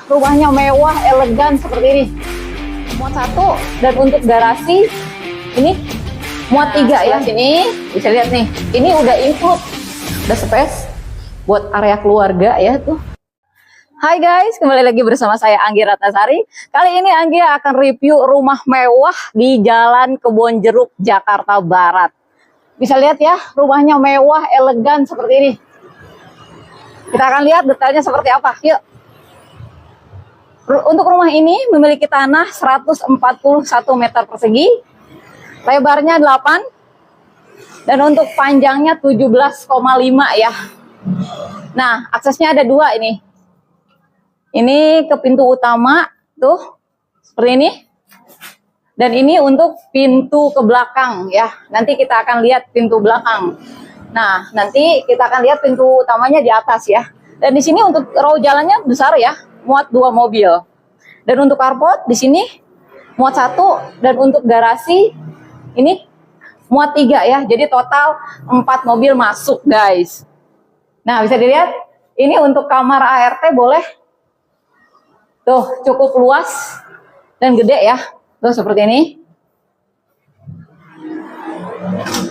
rumahnya mewah, elegan seperti ini. Muat satu, dan untuk garasi ini muat tiga ya. Sini bisa lihat nih, ini udah include, udah space buat area keluarga ya tuh. Hai guys, kembali lagi bersama saya Anggi Ratnasari. Kali ini Anggi akan review rumah mewah di Jalan Kebonjeruk, Jakarta Barat. Bisa lihat ya, rumahnya mewah, elegan seperti ini. Kita akan lihat detailnya seperti apa. Yuk. Untuk rumah ini memiliki tanah 141 meter persegi, lebarnya 8, dan untuk panjangnya 17,5 ya. Nah, aksesnya ada dua ini. Ini ke pintu utama, tuh, seperti ini. Dan ini untuk pintu ke belakang ya. Nanti kita akan lihat pintu belakang. Nah, nanti kita akan lihat pintu utamanya di atas ya. Dan di sini untuk row jalannya besar ya, muat 2 mobil. Dan untuk carport di sini muat 1, dan untuk garasi ini muat 3 ya. Jadi total 4 mobil masuk, guys. Nah, bisa dilihat ini untuk kamar ART boleh. Tuh, cukup luas dan gede ya. Tuh, seperti ini.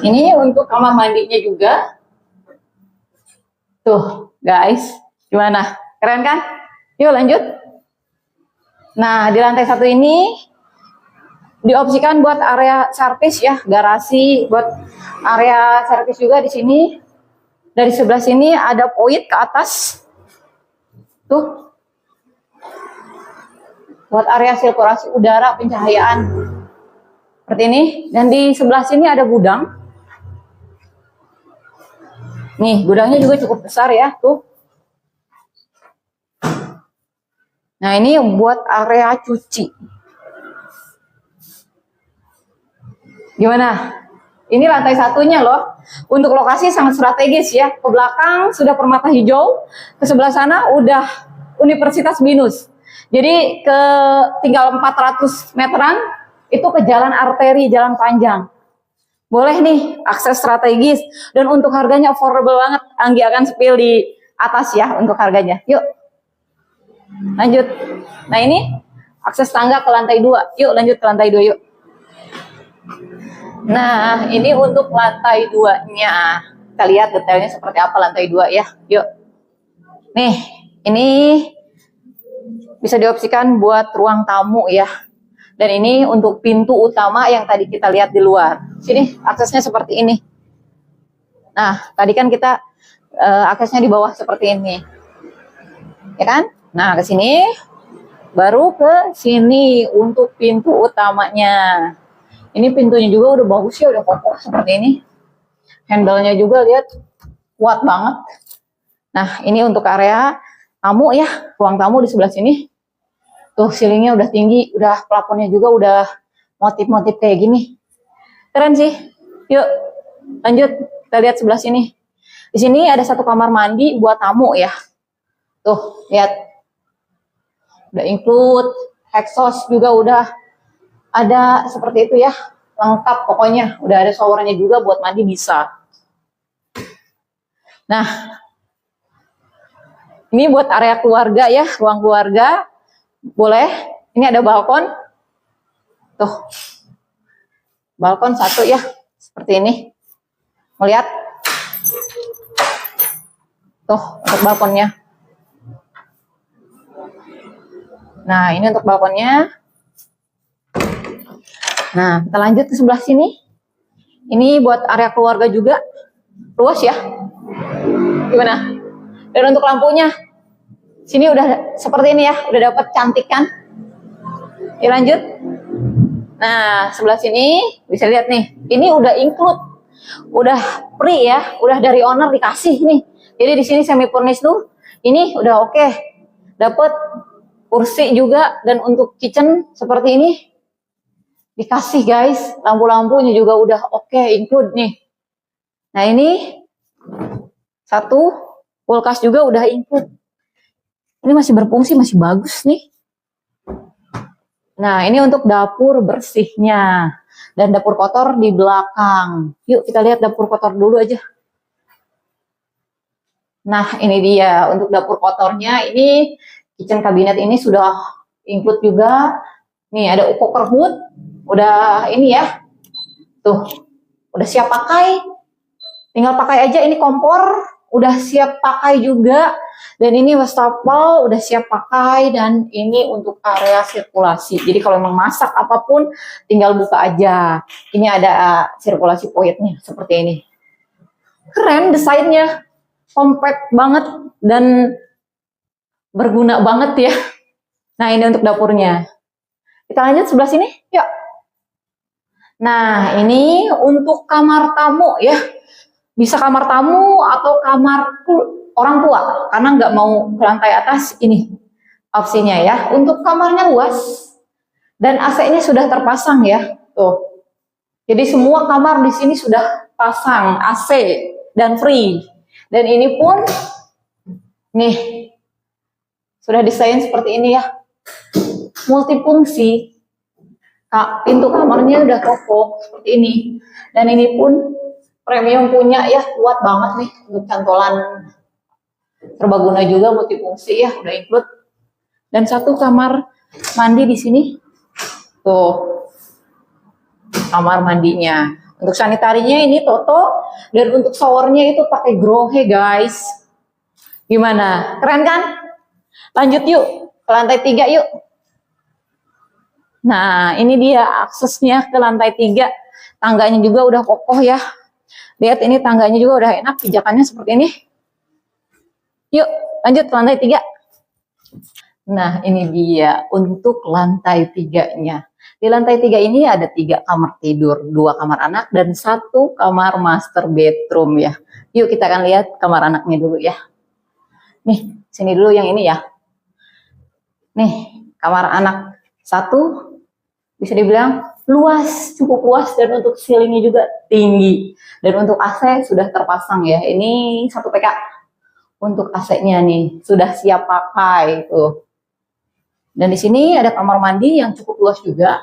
Ini untuk kamar mandinya juga. Tuh, guys. Gimana? Keren kan? Yuk lanjut. Nah, di lantai 1 ini diopsikan buat area servis ya. Garasi buat area servis juga di sini. Dari sebelah sini ada void ke atas. Tuh. Buat area sirkulasi udara, pencahayaan seperti ini. Dan di sebelah sini ada gudang. Nih, gudangnya juga cukup besar ya, tuh. Nah, ini buat area cuci. Gimana? Ini lantai 1-nya loh. Untuk lokasi sangat strategis ya. Ke belakang sudah permata hijau, ke sebelah sana udah Universitas BINUS. Jadi tinggal 400 meteran itu ke jalan arteri, jalan panjang. Boleh nih, akses strategis. Dan untuk harganya affordable banget. Anggi akan spill di atas ya untuk harganya. Yuk, lanjut. Nah, ini akses tangga ke lantai 2. Yuk, lanjut ke lantai 2 yuk. Nah, ini untuk lantai 2-nya. Kita lihat detailnya seperti apa lantai 2 ya. Yuk. Nih, ini bisa diopsikan buat ruang tamu ya. Dan ini untuk pintu utama yang tadi kita lihat di luar. Sini aksesnya seperti ini. Nah, tadi kan kita aksesnya di bawah seperti ini. Ya kan? Nah, ke sini baru ke sini untuk pintu utamanya. Ini pintunya juga udah bagus ya, udah kokoh seperti ini. Handle-nya juga lihat kuat banget. Nah, ini untuk area tamu ya, ruang tamu di sebelah sini. Tuh, ceilingnya udah tinggi, udah plafonnya juga udah motif-motif kayak gini. Keren sih. Yuk, lanjut. Kita lihat sebelah sini. Di sini ada satu kamar mandi buat tamu ya. Tuh, lihat. Udah include, exhaust juga udah ada seperti itu ya. Lengkap pokoknya. Udah ada showernya juga buat mandi bisa. Nah, ini buat area keluarga ya, ruang keluarga. Boleh, ini ada balkon. Tuh, balkon 1 ya, seperti ini. Melihat? Tuh, untuk balkonnya. Nah, ini untuk balkonnya. Nah, kita lanjut ke sebelah sini. Ini buat area keluarga juga. Luas ya. Gimana? Dan untuk lampunya. Sini udah seperti ini ya, udah dapat cantik kan? Ya lanjut. Nah, sebelah sini bisa lihat nih, ini udah include, udah free ya, udah dari owner dikasih nih. Jadi di sini semi furnished tuh, ini udah oke. Dapat kursi juga, dan untuk kitchen seperti ini dikasih guys. Lampu-lampunya juga udah oke, include nih. Nah, ini satu kulkas juga udah include. Ini masih berfungsi, masih bagus nih. Nah, ini untuk dapur bersihnya. Dan dapur kotor di belakang. Yuk kita lihat dapur kotor dulu aja. Nah, ini dia untuk dapur kotornya. Ini kitchen cabinet ini sudah include juga. Nih ada cooker hood, udah ini ya, tuh udah siap pakai, tinggal pakai aja. Ini kompor udah siap pakai juga, dan ini wastafel udah siap pakai, dan ini untuk area sirkulasi. Jadi kalau memang masak apapun tinggal buka aja. Ini ada sirkulasi poinnya seperti ini. Keren desainnya, compact banget dan berguna banget ya. Nah ini untuk dapurnya. Kita lanjut sebelah sini, yuk. Nah ini untuk kamar tamu ya. Bisa kamar tamu atau kamar orang tua, karena nggak mau ke lantai atas, ini opsinya ya. Untuk kamarnya luas dan AC-nya sudah terpasang ya, tuh. Jadi semua kamar di sini sudah pasang AC dan free. Dan ini pun nih sudah desain seperti ini ya, multifungsi. Pintu kamarnya udah kokoh seperti ini. Dan ini pun premium punya ya, kuat banget nih untuk cantolan serbaguna juga, multifungsi ya, udah include. Dan satu kamar mandi di sini, tuh kamar mandinya. Untuk sanitarinya ini Toto, dan untuk showernya itu pakai grohe guys. Gimana? Keren kan? Lanjut yuk ke lantai 3 yuk. Nah ini dia aksesnya ke lantai 3. Tangganya juga udah kokoh ya. Lihat ini tangganya juga udah enak, pijakannya seperti ini. Yuk lanjut ke lantai 3. Nah ini dia untuk lantai 3-nya. Di lantai 3 ini ada 3 kamar tidur, 2 kamar anak, dan 1 kamar master bedroom ya. Yuk kita akan lihat kamar anaknya dulu ya. Nih sini dulu yang ini ya. Nih kamar anak 1, bisa dibilang luas, cukup luas, dan untuk ceilingnya juga tinggi. Dan untuk AC sudah terpasang ya. Ini 1 PK. Untuk AC-nya nih sudah siap pakai tuh. Dan di sini ada kamar mandi yang cukup luas juga.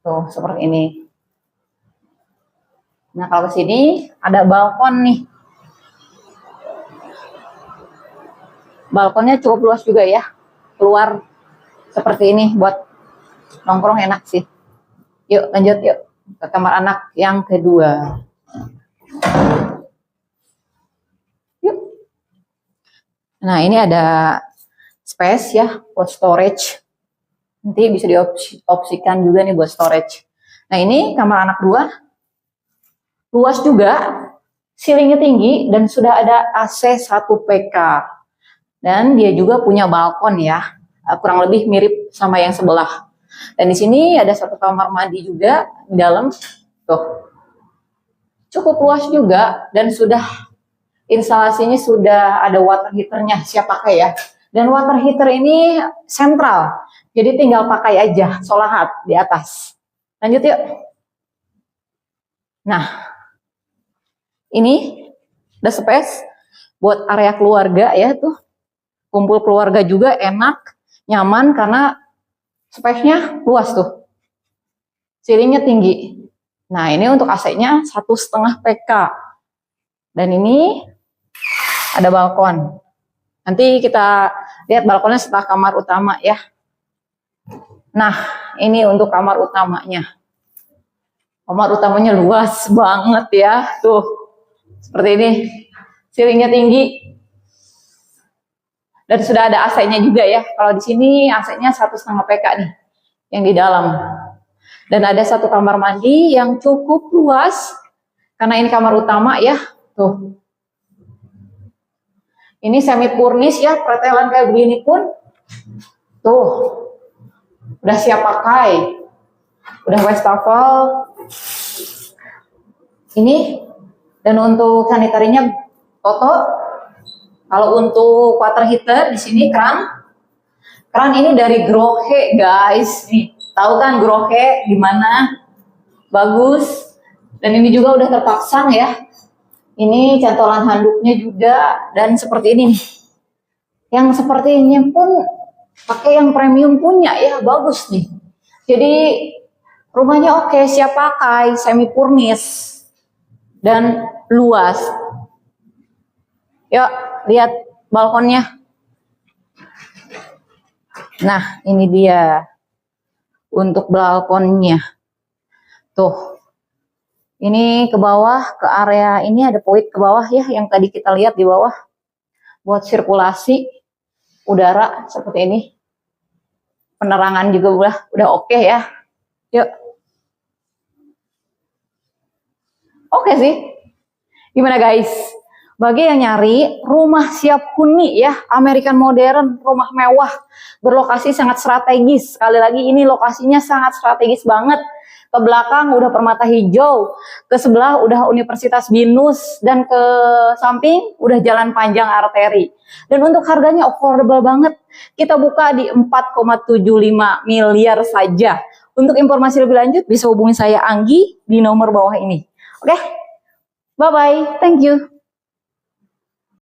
Tuh seperti ini. Nah kalau ke sini ada balkon nih. Balkonnya cukup luas juga ya. Keluar seperti ini buat nongkrong enak sih. Yuk lanjut yuk ke kamar anak yang kedua. Yuk. Nah ini ada space ya buat storage. Nanti bisa diopsikan juga nih buat storage. Nah ini kamar anak 2. Luas juga, ceilingnya tinggi, dan sudah ada AC 1 PK. Dan dia juga punya balkon ya, kurang lebih mirip sama yang sebelah. Dan di sini ada 1 kamar mandi juga di dalam. Tuh. Cukup luas juga, dan sudah instalasinya sudah ada water heaternya, siap pakai ya. Dan water heater ini sentral, jadi tinggal pakai aja solahat di atas. Lanjut yuk. Nah, ini ada space buat area keluarga ya tuh. Kumpul keluarga juga enak, nyaman karena space-nya luas tuh. Ceilingnya tinggi. Nah, ini untuk AC-nya 1,5 PK. Dan ini ada balkon. Nanti kita lihat balkonnya setelah kamar utama ya. Nah, ini untuk kamar utamanya. Kamar utamanya luas banget ya. Tuh, seperti ini. Ceilingnya tinggi. Dan sudah ada AC-nya juga ya. Kalau di sini AC-nya 1,5 PK nih, yang di dalam. Dan ada 1 kamar mandi yang cukup luas. Karena ini kamar utama ya. Tuh. Ini semi furnish ya, pretelan kayak begini pun. Tuh. Udah siap pakai. Udah wastafel. Ini. Dan untuk sanitarinya Toto. Kalau untuk water heater di sini keran. Keran ini dari Grohe guys. Nih, tahu kan Grohe gimana? Bagus. Dan ini juga udah terpasang ya. Ini cantolan handuknya juga, dan seperti ini nih. Yang seperti ini pun pakai yang premium punya ya, bagus nih. Jadi rumahnya oke, siap pakai, semi furnish dan luas. Yuk lihat balkonnya. Nah, ini dia untuk balkonnya. Tuh. Ini ke bawah, ke area ini ada void ke bawah ya, yang tadi kita lihat di bawah. Buat sirkulasi udara seperti ini. Penerangan juga udah oke ya. Yuk. Oke sih. Gimana guys? Bagi yang nyari rumah siap huni ya, American modern, rumah mewah, berlokasi sangat strategis. Sekali lagi ini lokasinya sangat strategis banget. Ke belakang udah permata hijau, ke sebelah udah Universitas Binus, dan ke samping udah jalan panjang arteri. Dan untuk harganya affordable banget. Kita buka di 4,75 miliar saja. Untuk informasi lebih lanjut bisa hubungi saya Anggi di nomor bawah ini. Oke? Bye-bye. Thank you.